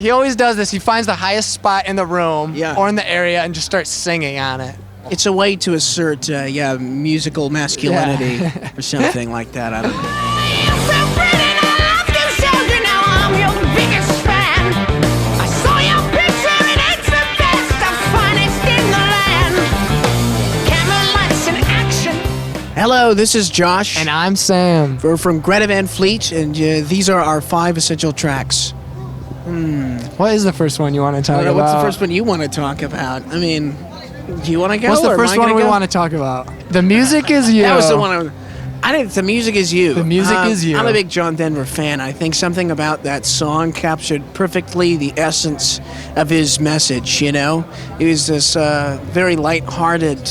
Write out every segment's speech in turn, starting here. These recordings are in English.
He always does this. He finds the highest spot in the room Yeah. or in the area and just starts singing on it. It's a way to assert, musical masculinity or something like that. I don't know. Hello, this is Josh. And I'm Sam. We're from Greta van Fleet, and these are our 5 essential tracks. What is the first one you want to talk about? What's the first one you want to talk about? I mean, do you want to go? What's the or am first I one gonna we go? want to talk about? The Music Is You. That was the one I think The Music Is You. The Music Is You. I'm a big John Denver fan. I think something about that song captured perfectly the essence of his message, you know? He was this very light-hearted,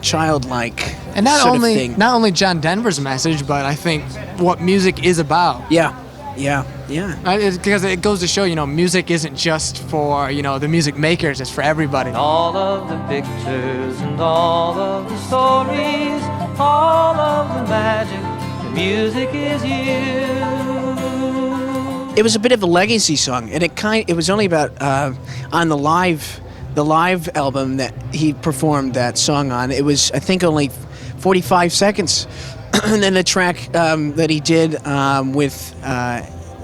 childlike And not sort of thing. only John Denver's message, but I think what music is about. Yeah. Because it goes to show, music isn't just for, the music makers. It's for everybody. All of the pictures and all of the stories, all of the magic, the music is you. It was a bit of a legacy song, and it was only about on the live album that he performed that song on. It was, I think, only 45 seconds. And then the track that he did with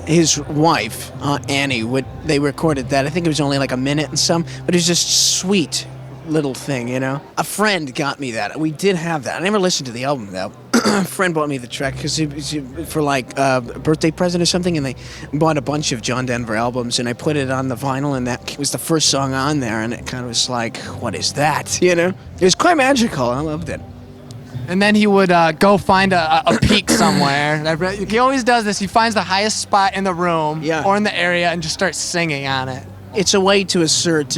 his wife, Annie, they recorded that. I think it was only like a minute and some, but it was just a sweet little thing, you know? A friend got me that. We did have that. I never listened to the album, though. A friend bought me the track because for like a birthday present or something, and they bought a bunch of John Denver albums, and I put it on the vinyl, and that was the first song on there, and it kind of was like, what is that, you know? It was quite magical. I loved it. And then he would go find a peak somewhere. He always does this. He finds the highest spot in the room or in the area and just starts singing on it. It's a way to assert,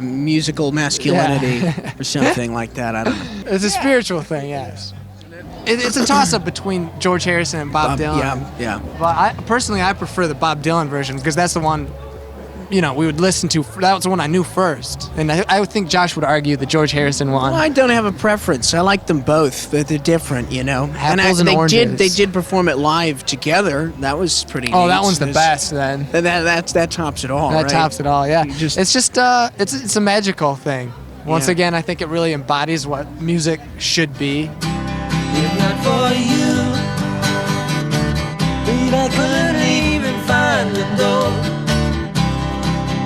musical masculinity or something like that. I don't know. It's a spiritual thing, yes. It's a toss-up between George Harrison and Bob Dylan. Yeah. But I prefer the Bob Dylan version because that's the one, we would listen to. That was the one I knew first. And I would think Josh would argue the George Harrison one. Well, I don't have a preference. I like them both, but they're different, you know. Apples and they oranges. They did perform it live together. That was pretty neat. Oh, that one's the best then. That tops it all, That right? tops it all, yeah. It's It's a magical thing. Once Yeah. again, I think it really embodies what music should be. If not for you, babe, I couldn't even find the door.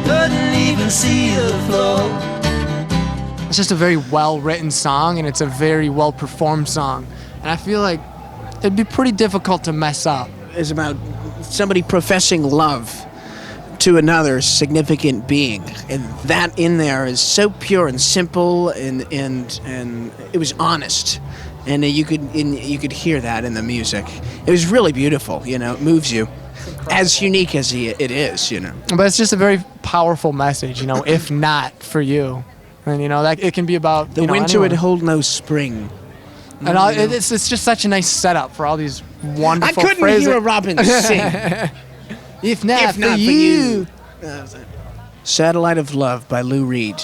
Couldn't even see the floor. It's just a very well-written song, and it's a very well-performed song. And I feel like it'd be pretty difficult to mess up. It's about somebody professing love to another significant being, and that in there is so pure and simple, and it was honest, and you could hear that in the music. It was really beautiful, you know. It moves you, as unique as it is, you know. But it's just a very powerful message, if not for you. And, that it can be about, The winter anyone. would hold no spring. And it's just such a nice setup for all these wonderful I couldn't phrases. hear Robin sing. If not, If not for you. Satellite of Love by Lou Reed.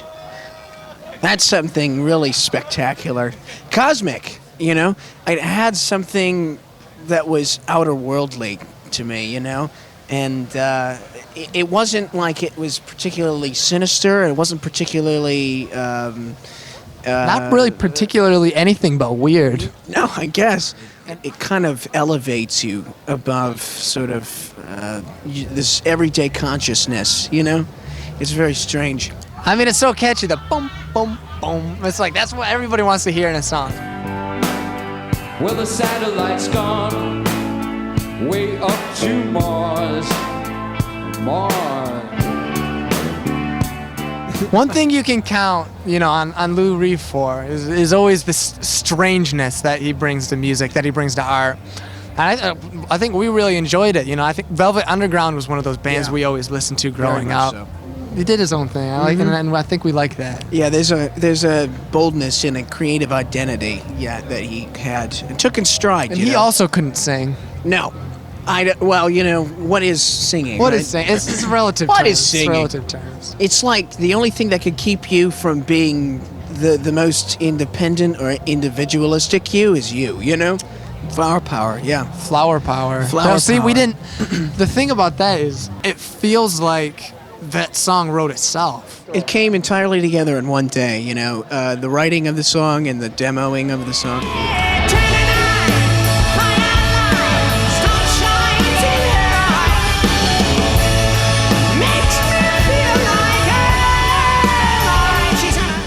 That's something really spectacular. Cosmic, you know? It had something that was outer worldly to me, you know? And it wasn't like it was particularly sinister. It wasn't particularly... Not really particularly anything but weird. No, I guess. It kind of elevates you above sort of this everyday consciousness, you know? It's very strange. I mean, it's so catchy, the boom, boom, boom. It's like, that's what everybody wants to hear in a song. Well, the satellite's gone way up to Mars. One thing you can count, on Lou Reed for is always this strangeness that he brings to music, that he brings to art. And I think we really enjoyed it. I think Velvet Underground was one of those bands we always listened to growing Very much up. so. He did his own thing. I like it, and I think we like that. Yeah, there's a boldness and a creative identity, that he had and took in stride. And you he know? also couldn't sing. No. What is singing? What right? is singing? It's relative What terms. is singing? It's relative terms. It's like the only thing that could keep you from being the most independent or individualistic is you, you know? Flower power, yeah. Flower power. Flower No, see, we power. didn't... The thing about that is, it feels like that song wrote itself. It came entirely together in one day, you know, the writing of the song and the demoing of the song.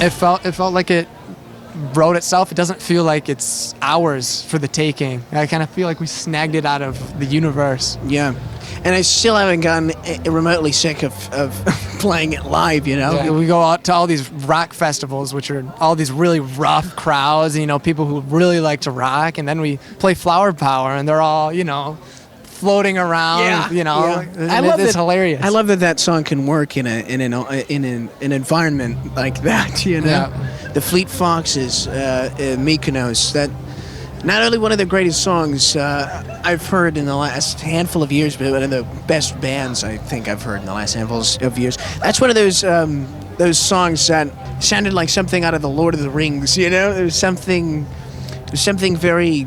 It felt like it wrote itself. It doesn't feel like it's ours for the taking. I kind of feel like we snagged it out of the universe. Yeah. And I still haven't gotten remotely sick of playing it live, you know? Yeah, we go out to all these rock festivals, which are all these really rough crowds, you know, people who really like to rock, and then we play Flower Power, and they're all, you know, floating around, you know. Yeah. It's hilarious. I love that song can work in an environment like that, you know? Yeah. The Fleet Foxes, Mykonos, that... Not only one of the greatest songs I've heard in the last handful of years, but one of the best bands I think I've heard in the last handful of years. That's one of those songs that sounded like something out of the Lord of the Rings. You know, there's something very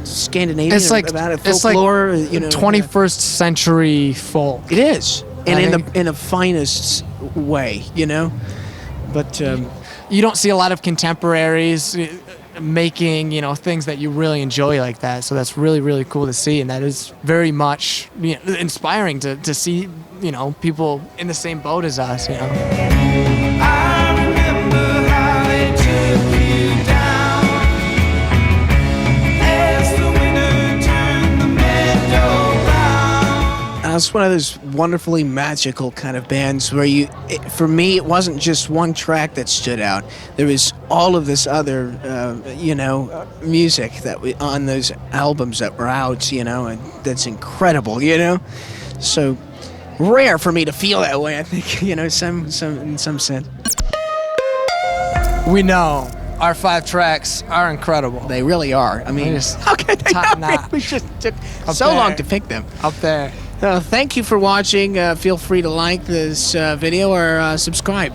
Scandinavian about it. Folklore, it's like, you know, 21st century folk. It is, and in the finest way, you know. But you don't see a lot of contemporaries making, you know, things that you really enjoy like that. So that's really, really cool to see, and that is very much, you know, inspiring to see, you know, people in the same boat as us, you know. I remember how they took you down as the winter turned the meadow brown. it's one of those wonderfully magical kind of bands where for me, it wasn't just one track that stood out. There was all of this other, music that on those albums that were out, you know, and that's incredible, you know. So rare for me to feel that way. I think, you know, in some sense. We know our 5 tracks are incredible. They really are. I mean, how could they not be? We just took so long to pick them. Up there. Thank you for watching. Feel free to like this video or subscribe.